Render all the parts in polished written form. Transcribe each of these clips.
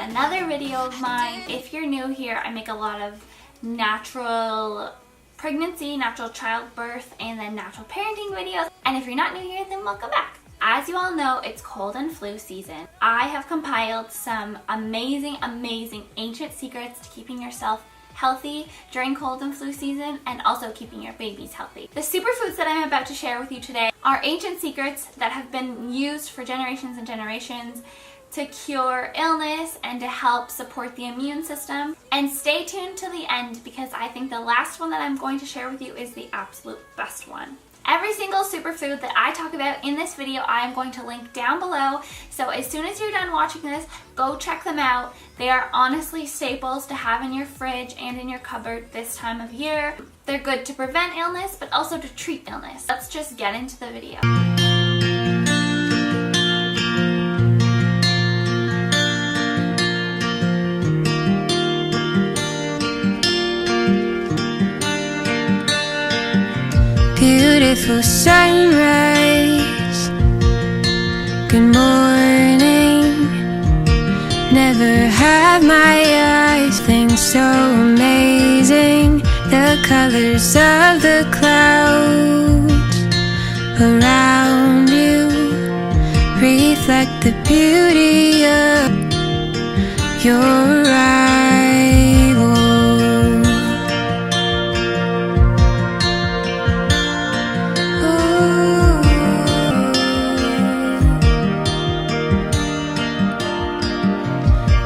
another video of mine. If you're new here, I make a lot of natural pregnancy, natural childbirth, and then natural parenting videos. And if you're not new here, then welcome back. As you all know, it's cold and flu season. I have compiled some amazing ancient secrets to keeping yourself healthy during cold and flu season, and also keeping your babies healthy. The superfoods that I'm about to share with you today are ancient secrets that have been used for generations and generations to cure illness and to help support the immune system. And stay tuned to the end, because I think the last one that I'm going to share with you is the absolute best one. Every single superfood that I talk about in this video, I am going to link down below. So as soon as you're done watching this, go check them out. They are honestly staples to have in your fridge and in your cupboard this time of year. They're good to prevent illness, but also to treat illness. Let's just get into the video. Beautiful sunrise, good morning. Never have my eyes think so amazing. The colors of the clouds around you reflect the beauty of your arrival.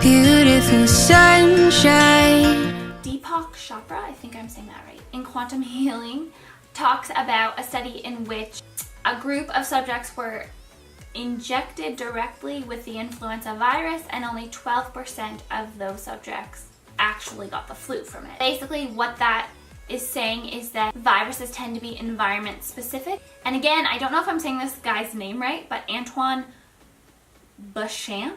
Beautiful sunshine. Deepak Chopra, I think I'm saying that right, in quantum healing, talks about a study in which a group of subjects were injected directly with the influenza virus, and only 12% of those subjects actually got the flu from it. Basically, what that is saying is that viruses tend to be environment specific. And again, I don't know if I'm saying this guy's name right, but Antoine Béchamp,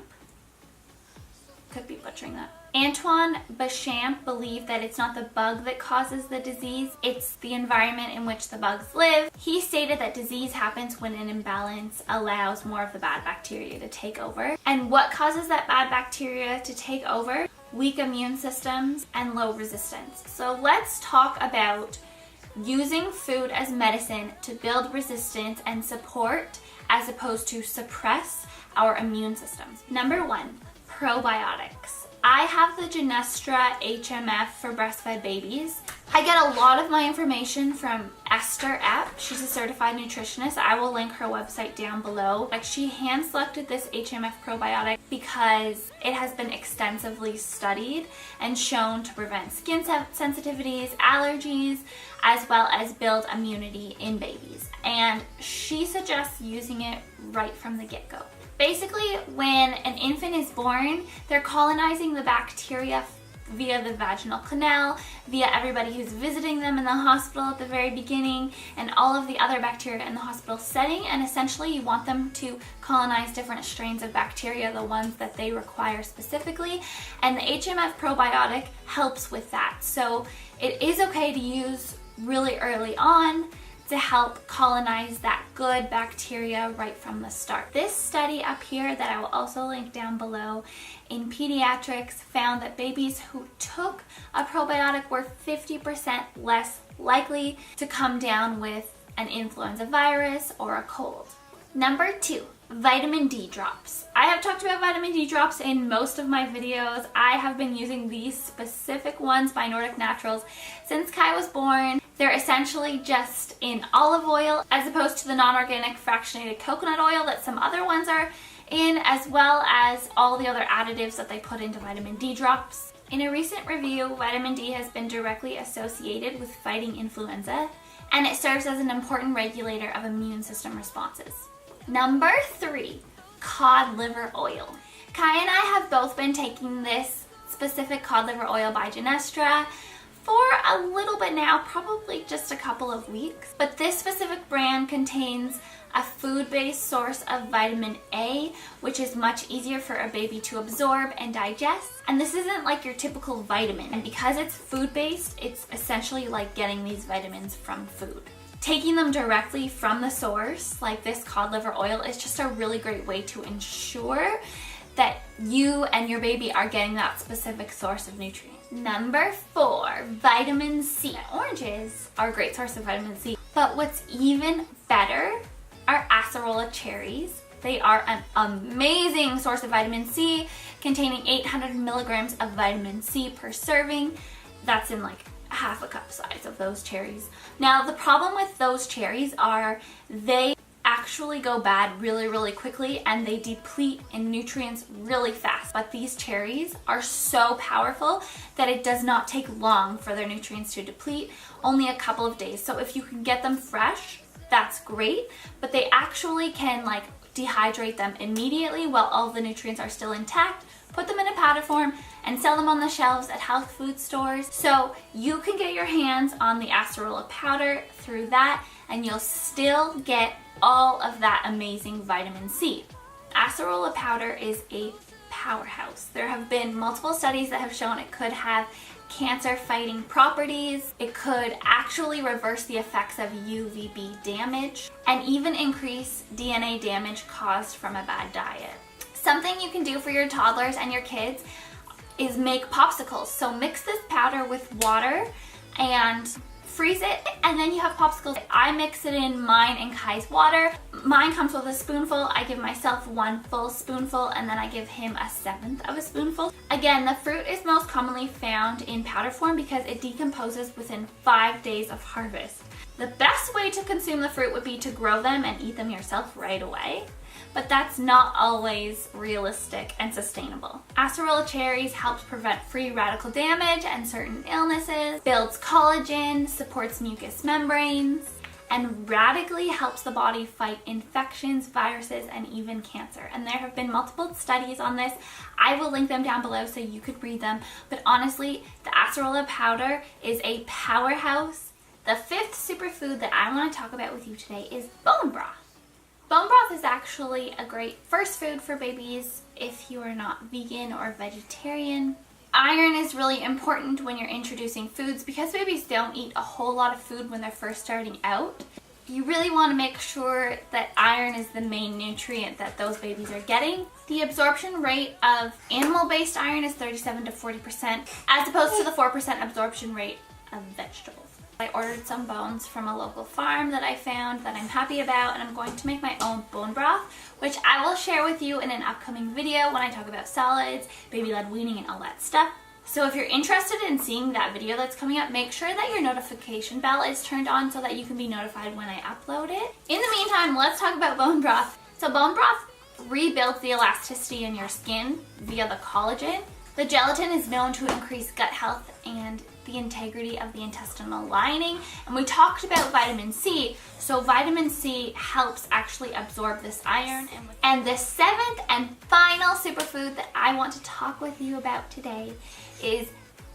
could be butchering that. Antoine Béchamp believed that it's not the bug that causes the disease, it's the environment in which the bugs live. He stated that disease happens when an imbalance allows more of the bad bacteria to take over. And what causes that bad bacteria to take over? Weak immune systems and low resistance. So let's talk about using food as medicine to build resistance and support, as opposed to suppress our immune systems. Number one, probiotics. I have the Genestra HMF for breastfed babies. I get a lot of my information from Esther Epp. She's a certified nutritionist. I will link her website down below. Like, she hand selected this HMF probiotic because it has been extensively studied and shown to prevent skin sensitivities, allergies, as well as build immunity in babies. And she suggests using it right from the get-go. Basically, when an infant is born, they're colonizing the bacteria via the vaginal canal, via everybody who's visiting them in the hospital at the very beginning, and all of the other bacteria in the hospital setting. And essentially, you want them to colonize different strains of bacteria, the ones that they require specifically. And the HMF probiotic helps with that. So it is okay to use really early on to help colonize that good bacteria right from the start. This study up here that I will also link down below in pediatrics found that babies who took a probiotic were 50% less likely to come down with an influenza virus or a cold. Number two, vitamin D drops. I have talked about vitamin D drops in most of my videos. I have been using these specific ones by Nordic Naturals since Kai was born. They're essentially just in olive oil, as opposed to the non-organic fractionated coconut oil that some other ones are in, as well as all the other additives that they put into vitamin D drops. In a recent review, vitamin D has been directly associated with fighting influenza, and it serves as an important regulator of immune system responses. Number three, cod liver oil. Kai and I have both been taking this specific cod liver oil by Genestra for a little bit now, probably just a couple of weeks. But this specific brand contains a food-based source of vitamin A, which is much easier for a baby to absorb and digest. And this isn't like your typical vitamin. And because it's food-based, it's essentially like getting these vitamins from food. Taking them directly from the source, like this cod liver oil, is just a really great way to ensure that you and your baby are getting that specific source of nutrients. Number 4, vitamin C. Oranges are a great source of vitamin C, but what's even better are acerola cherries. They are an amazing source of vitamin C, containing 800 milligrams of vitamin C per serving. That's in like half a cup size of those cherries. Now, the problem with those cherries are they actually go bad really quickly and they deplete in nutrients really fast. But these cherries are so powerful that it does not take long for their nutrients to deplete, only a couple of days. So if you can get them fresh, that's great, but they actually can like dehydrate them immediately while all the nutrients are still intact, put them in a powder form, and sell them on the shelves at health food stores. So you can get your hands on the acerola powder through that, and you'll still get all of that amazing vitamin C. Acerola powder is a powerhouse. There have been multiple studies that have shown it could have cancer-fighting properties. It could actually reverse the effects of UVB damage and even increase DNA damage caused from a bad diet. Something you can do for your toddlers and your kids is make popsicles. So mix this powder with water and freeze it, and then you have popsicles. I mix it in mine and Kai's water. Mine comes with a spoonful. I give myself 1 full spoonful, and then I give him 1/7 of a spoonful. Again, the fruit is most commonly found in powder form because it decomposes within 5 days of harvest. The best way to consume the fruit would be to grow them and eat them yourself right away, but that's not always realistic and sustainable. Acerola cherries helps prevent free radical damage and certain illnesses, builds collagen, supports mucous membranes, and radically helps the body fight infections, viruses, and even cancer. And there have been multiple studies on this. I will link them down below so you could read them. But honestly, the acerola powder is a powerhouse. The 5th superfood that I want to talk about with you today is bone broth. Bone broth is actually a great first food for babies if you are not vegan or vegetarian. Iron is really important when you're introducing foods because babies don't eat a whole lot of food when they're first starting out. You really want to make sure that iron is the main nutrient that those babies are getting. The absorption rate of animal-based iron is 37 to 40%, as opposed to the 4% absorption rate of vegetables. I ordered some bones from a local farm that I found that I'm happy about, and I'm going to make my own bone broth, which I will share with you in an upcoming video when I talk about solids, baby-led weaning, and all that stuff. So if you're interested in seeing that video that's coming up, make sure that your notification bell is turned on so that you can be notified when I upload it. In the meantime, let's talk about bone broth. So bone broth rebuilds the elasticity in your skin via the collagen. The gelatin is known to increase gut health and the integrity of the intestinal lining. And we talked about vitamin C, so vitamin C helps actually absorb this iron. And the 7th and final superfood that I want to talk with you about today is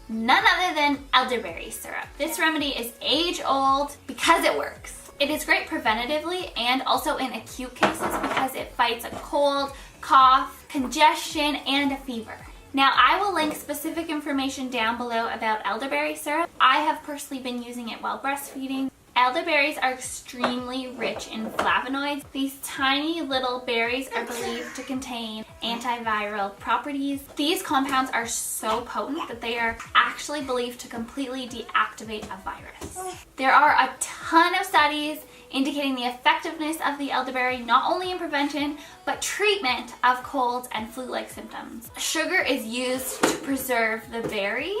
none other than elderberry syrup. This remedy is age-old because it works. It is great preventatively and also in acute cases because it fights a cold, cough, congestion, and a fever. Now, I will link specific information down below about elderberry syrup. I have personally been using it while breastfeeding. Elderberries are extremely rich in flavonoids. These tiny little berries are believed to contain antiviral properties. These compounds are so potent that they are actually believed to completely deactivate a virus. There are a ton of studies indicating the effectiveness of the elderberry not only in prevention but treatment of colds and flu-like symptoms. Sugar is used to preserve the berry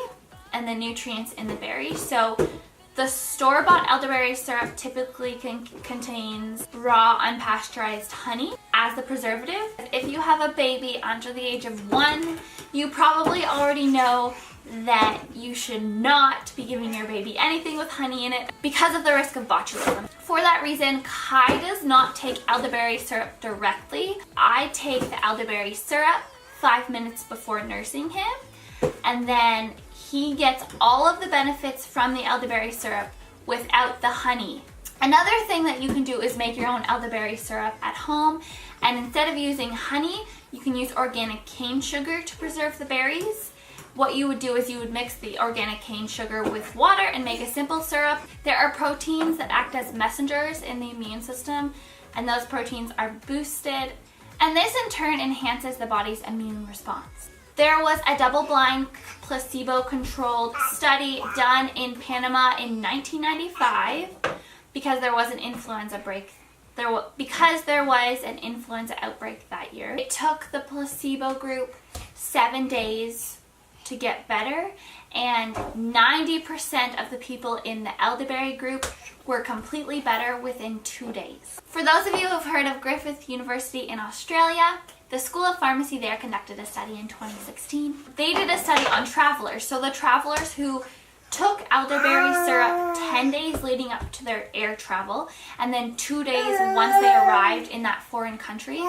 and the nutrients in the berry. So the store-bought elderberry syrup typically contains raw, unpasteurized honey as the preservative. If you have a baby under the age of 1, you probably already know that you should not be giving your baby anything with honey in it because of the risk of botulism. For that reason, Kai does not take elderberry syrup directly. I take the elderberry syrup 5 minutes before nursing him, and then he gets all of the benefits from the elderberry syrup without the honey. Another thing that you can do is make your own elderberry syrup at home, and instead of using honey, you can use organic cane sugar to preserve the berries. What you would do is you would mix the organic cane sugar with water and make a simple syrup. There are proteins that act as messengers in the immune system, and those proteins are boosted And this in turn enhances the body's immune response. There was a double-blind, placebo-controlled study done in Panama in 1995 because there was an influenza outbreak that year. It took the placebo group 7 days to get better, and 90% of the people in the elderberry group were completely better within 2 days. For those of you who have heard of Griffith University in Australia, the School of Pharmacy there conducted a study in 2016. They did a study on travelers, so the travelers who took elderberry syrup 10 days leading up to their air travel, and then 2 days once they arrived in that foreign country,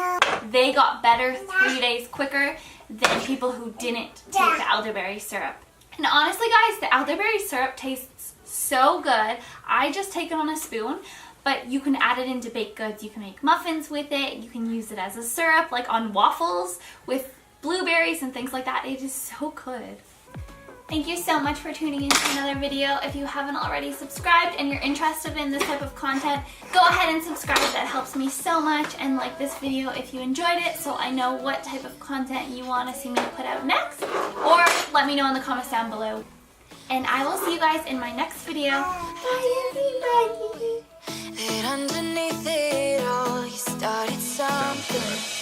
they got better 3 days quicker than people who didn't take the elderberry syrup. And honestly guys, the elderberry syrup tastes so good. I just take it on a spoon, but you can add it into baked goods. You can make muffins with it. You can use it as a syrup, like on waffles with blueberries and things like that. It is so good. Thank you so much for tuning in to another video. If you haven't already subscribed and you're interested in this type of content, go ahead and subscribe. That helps me so much. And like this video if you enjoyed it, so I know what type of content you want to see me put out next. Or let me know in the comments down below. And I will see you guys in my next video. Bye everybody! That underneath it all, you started something.